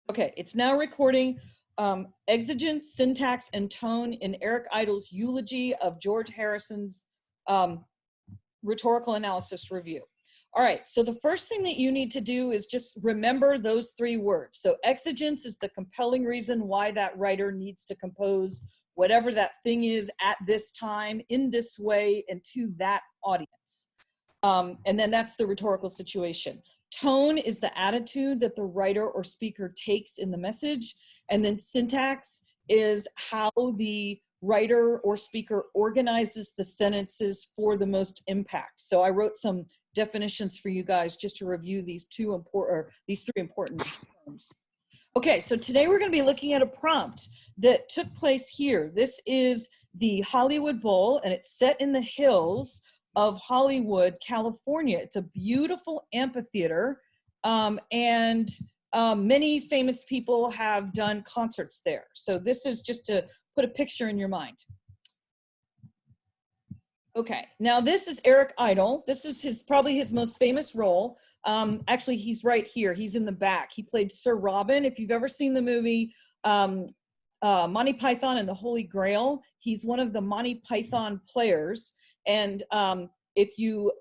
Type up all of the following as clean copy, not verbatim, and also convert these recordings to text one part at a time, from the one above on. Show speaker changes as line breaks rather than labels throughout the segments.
Okay, it's now recording exigence, syntax, and tone in Eric Idle's eulogy of George Harrison's rhetorical analysis review. All right, so the first thing that you need to do is just remember those three words. So exigence is the compelling reason why that writer needs to compose whatever that thing is at this time, in this way, and to that audience. And then that's the rhetorical situation. Tone is the attitude that the writer or speaker takes in the message. And then syntax is how the writer or speaker organizes the sentences for the most impact. So I wrote some definitions for you guys just to review these three important terms. Okay, so today we're going to be looking at a prompt that took place here. This is the Hollywood Bowl, and it's set in the hills of Hollywood, California. It's a beautiful amphitheater, and many famous people have done concerts there. So this is just to put a picture in your mind. Okay, now this is Eric Idle. This is probably his most famous role. Actually, he's right here. He's in the back. He played Sir Robin. If you've ever seen the movie Monty Python and the Holy Grail, he's one of the Monty Python players. And if you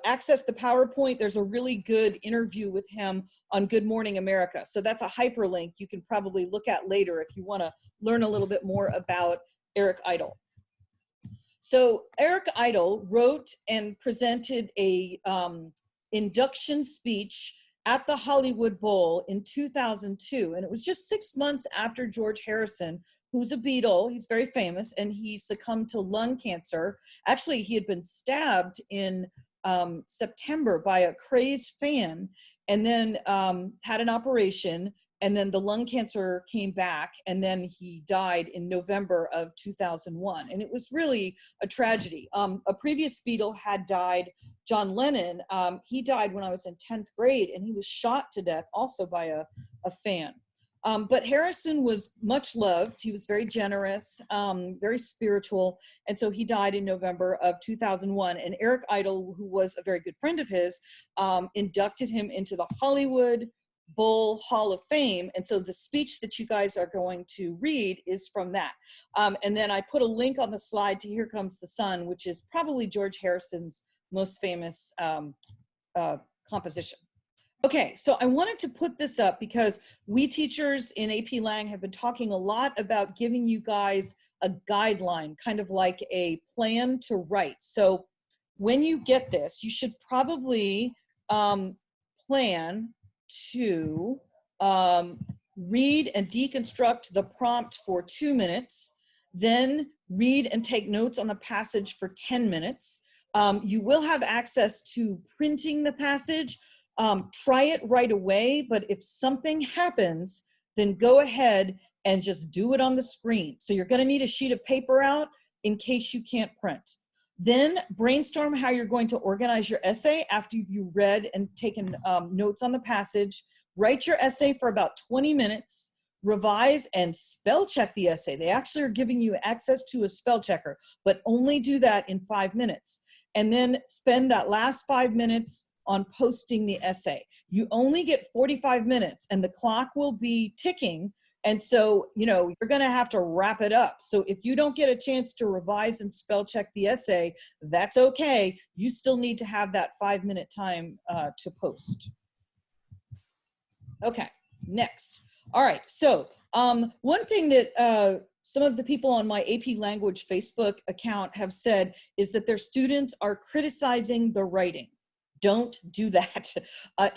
access the PowerPoint, there's a really good interview with him on Good Morning America. So that's a hyperlink you can probably look at later if you want to learn a little bit more about Eric Idle. So Eric Idle wrote and presented a induction speech at the Hollywood Bowl in 2002. And it was just 6 months after George Harrison, who's a Beatle, he's very famous, and he succumbed to lung cancer. Actually, he had been stabbed in September by a crazed fan, and then had an operation, and then the lung cancer came back, and then he died in November of 2001. And it was really a tragedy. A previous Beatle had died, John Lennon. He died when I was in 10th grade, and he was shot to death also by a fan. But Harrison was much loved. He was very generous, very spiritual. And so he died in November of 2001. And Eric Idle, who was a very good friend of his, inducted him into the Hollywood Bowl Hall of Fame. And so the speech that you guys are going to read is from that. And then I put a link on the slide to Here Comes the Sun, which is probably George Harrison's most famous composition. Okay, so I wanted to put this up because we teachers in AP Lang have been talking a lot about giving you guys a guideline, kind of like a plan to write. So when you get this, you should probably plan to read and deconstruct the prompt for 2 minutes, then read and take notes on the passage for 10 minutes. You will have access to printing the passage. Try it right away, but if something happens, then go ahead and just do it on the screen. So you're going to need a sheet of paper out in case you can't print. Then brainstorm how you're going to organize your essay after you read and taken notes on the passage. Write your essay for about 20 minutes, revise and spell check the essay. They actually are giving you access to a spell checker, but only do that in 5 minutes. And then spend that last 5 minutes on posting the essay. You only get 45 minutes and the clock will be ticking. And so, you know, you're going to have to wrap it up. So if you don't get a chance to revise and spell check the essay, that's okay. You still need to have that 5 minute time to post. Okay, next. All right, so one thing that some of the people on my AP Language Facebook account have said is that their students are criticizing the writing. Don't do that.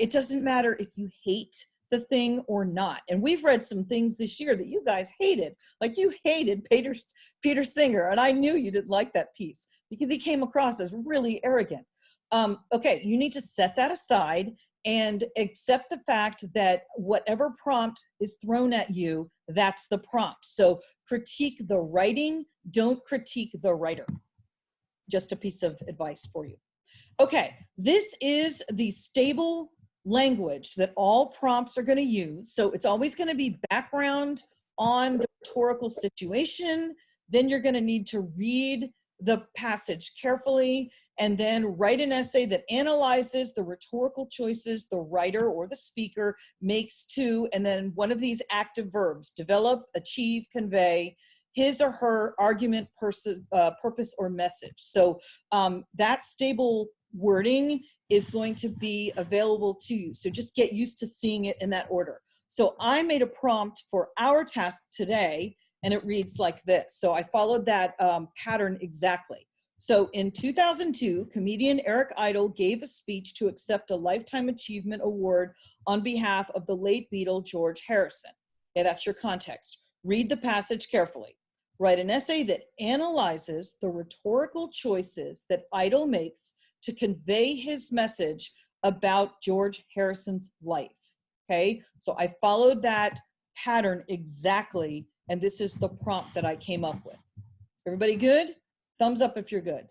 It doesn't matter if you hate the thing or not. And we've read some things this year that you guys hated. Like you hated Peter Singer, and I knew you didn't like that piece because he came across as really arrogant. Okay, you need to set that aside and accept the fact that whatever prompt is thrown at you, that's the prompt. So critique the writing, don't critique the writer. Just a piece of advice for you. Okay, this is the stable language that all prompts are going to use. So it's always going to be background on the rhetorical situation. Then you're going to need to read the passage carefully. and then write an essay that analyzes the rhetorical choices the writer or the speaker makes to, and then one of these active verbs: develop, achieve, convey his or her argument, purpose, or message. So that stable wording is going to be available to you. So just get used to seeing it in that order. So I made a prompt for our task today, and it reads like this. So I followed that pattern exactly. So in 2002, comedian Eric Idle gave a speech to accept a Lifetime Achievement Award on behalf of the late Beatle George Harrison. Okay, that's your context. Read the passage carefully. Write an essay that analyzes the rhetorical choices that Idle makes to convey his message about George Harrison's life. Okay, so I followed that pattern exactly, and this is the prompt that I came up with. Everybody good? Thumbs up if you're good.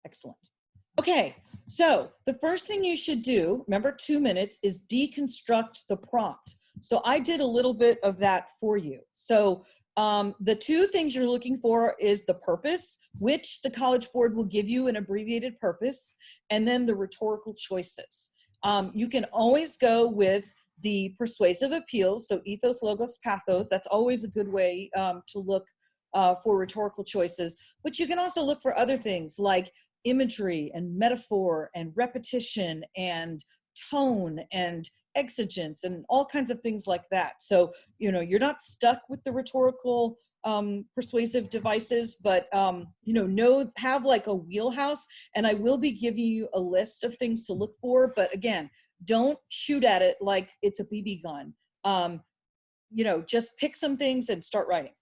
Excellent. Okay, so the first thing you should do, remember 2 minutes, is deconstruct the prompt. So I did a little bit of that for you. So the two things you're looking for is the purpose, which the College Board will give you an abbreviated purpose, and then the rhetorical choices. You can always go with the persuasive appeal, so ethos, logos, pathos. That's always a good way to look for rhetorical choices. But you can also look for other things like imagery and metaphor and repetition and tone and exigence and all kinds of things like that. So, you know, you're not stuck with the rhetorical persuasive devices, but, you know, have like a wheelhouse, and I will be giving you a list of things to look for. But again, don't shoot at it like it's a BB gun. You know, just pick some things and start writing.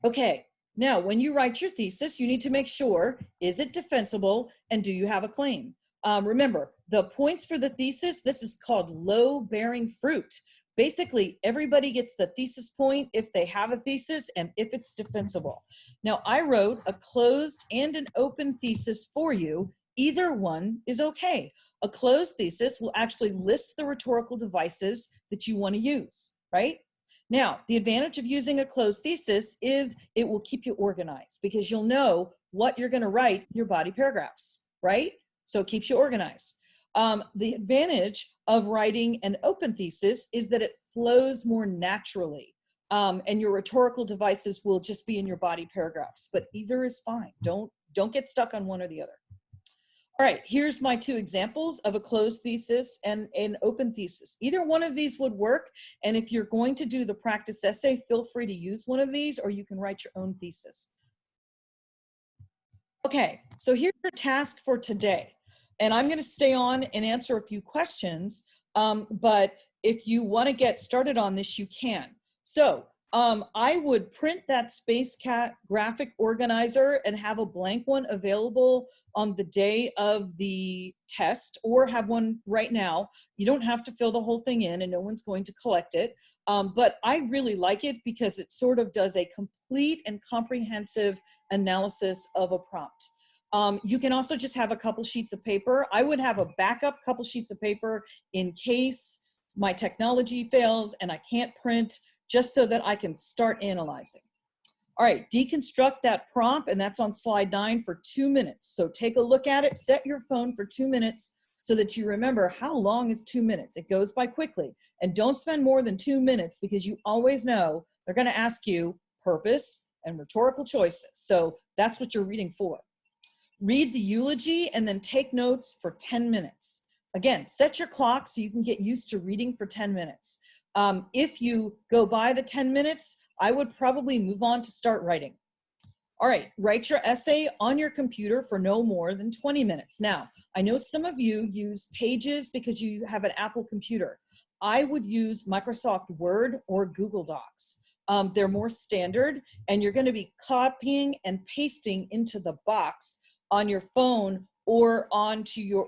Okay, now when you write your thesis, you need to make sure, is it defensible and do you have a claim? Remember, the points for the thesis, this is called low-bearing fruit. Basically, everybody gets the thesis point if they have a thesis and if it's defensible. Now, I wrote a closed and an open thesis for you. Either one is okay. A closed thesis will actually list the rhetorical devices that you want to use, right? Now, the advantage of using a closed thesis is it will keep you organized because you'll know what you're going to write in your body paragraphs, right? So it keeps you organized. The advantage of writing an open thesis is that it flows more naturally, and your rhetorical devices will just be in your body paragraphs, but either is fine. Don't get stuck on one or the other. All right, here's my two examples of a closed thesis and an open thesis. Either one of these would work, and if you're going to do the practice essay, feel free to use one of these, or you can write your own thesis. Okay, so here's your task for today. And I'm going to stay on and answer a few questions, but if you want to get started on this, you can. So I would print that SpaceCat graphic organizer and have a blank one available on the day of the test, or have one right now. You don't have to fill the whole thing in, and no one's going to collect it. But I really like it because it sort of does a complete and comprehensive analysis of a prompt. You can also just have a couple sheets of paper. I would have a backup couple sheets of paper in case my technology fails and I can't print, just so that I can start analyzing. All right, deconstruct that prompt, and that's on slide 9 for 2 minutes. So take a look at it, set your phone for 2 minutes so that you remember how long is 2 minutes. It goes by quickly. And don't spend more than 2 minutes because you always know they're gonna ask you purpose and rhetorical choices. So that's what you're reading for. Read the eulogy and then take notes for 10 minutes. Again, set your clock so you can get used to reading for 10 minutes. If you go by the 10 minutes, I would probably move on to start writing. All right, write your essay on your computer for no more than 20 minutes. Now, I know some of you use Pages because you have an Apple computer. I would use Microsoft Word or Google Docs. They're more standard, and you're going to be copying and pasting into the box on your phone or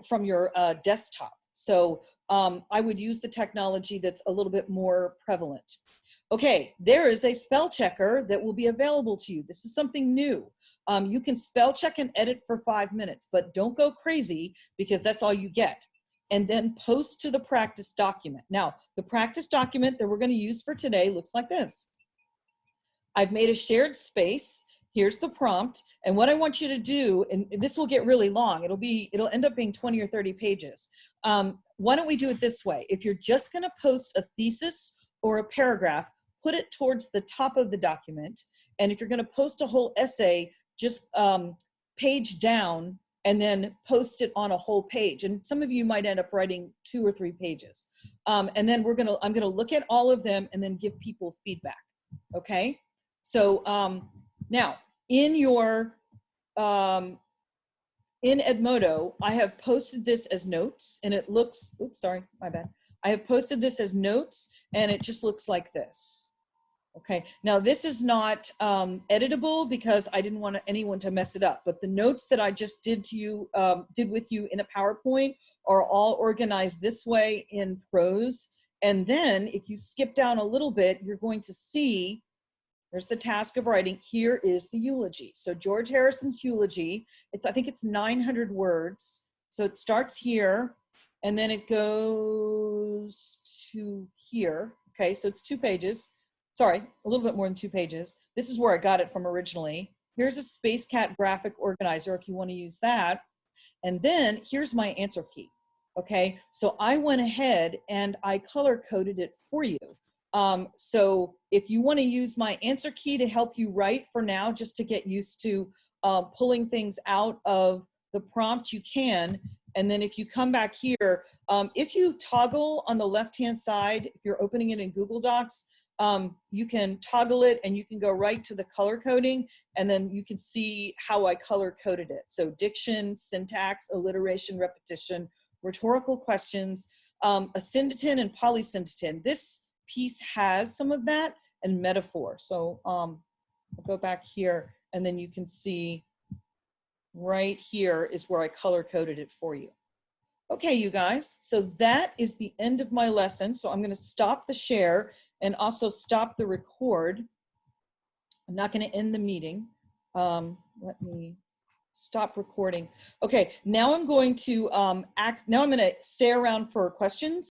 from your desktop. So I would use the technology that's a little bit more prevalent. Okay, there is a spell checker that will be available to you. This is something new. You can spell check and edit for 5 minutes, but don't go crazy because that's all you get. And then post to the practice document. Now, the practice document that we're going to use for today looks like this. I've made a shared space here's the prompt. And what I want you to do, and this will get really long, it'll end up being 20 or 30 pages. Why don't we do it this way? If you're just gonna post a thesis or a paragraph, put it towards the top of the document. And if you're gonna post a whole essay, just page down and then post it on a whole page. And some of you might end up writing 2 or 3 pages. And then I'm gonna look at all of them and then give people feedback, okay? So now in your, in Edmodo, I have posted this as notes and it looks, oops, sorry, my bad. I have posted this as notes and it just looks like this. Okay, now this is not editable because I didn't want anyone to mess it up, but the notes that I just did to you, did with you in a PowerPoint are all organized this way in prose. And then if you skip down a little bit, you're going to see, there's the task of writing, here is the eulogy. So George Harrison's eulogy, I think it's 900 words. So it starts here and then it goes to here. Okay, so it's 2 pages. Sorry, a little bit more than 2 pages. This is where I got it from originally. Here's a Space Cat graphic organizer if you want to use that. And then here's my answer key. Okay, so I went ahead and I color coded it for you. So if you want to use my answer key to help you write for now, just to get used to pulling things out of the prompt, you can. And then if you come back here, if you toggle on the left-hand side, if you're opening it in Google Docs, you can toggle it and you can go right to the color coding and then you can see how I color coded it. So diction, syntax, alliteration, repetition, rhetorical questions, asyndeton and polysyndeton. This piece has some of that and metaphor. So I'll go back here and then you can see right here is where I color coded it for you. Okay, you guys, so that is the end of my lesson. So I'm going to stop the share and also stop the record. I'm not going to end the meeting. Let me stop recording. Okay, now I'm going to now I'm going to stay around for questions.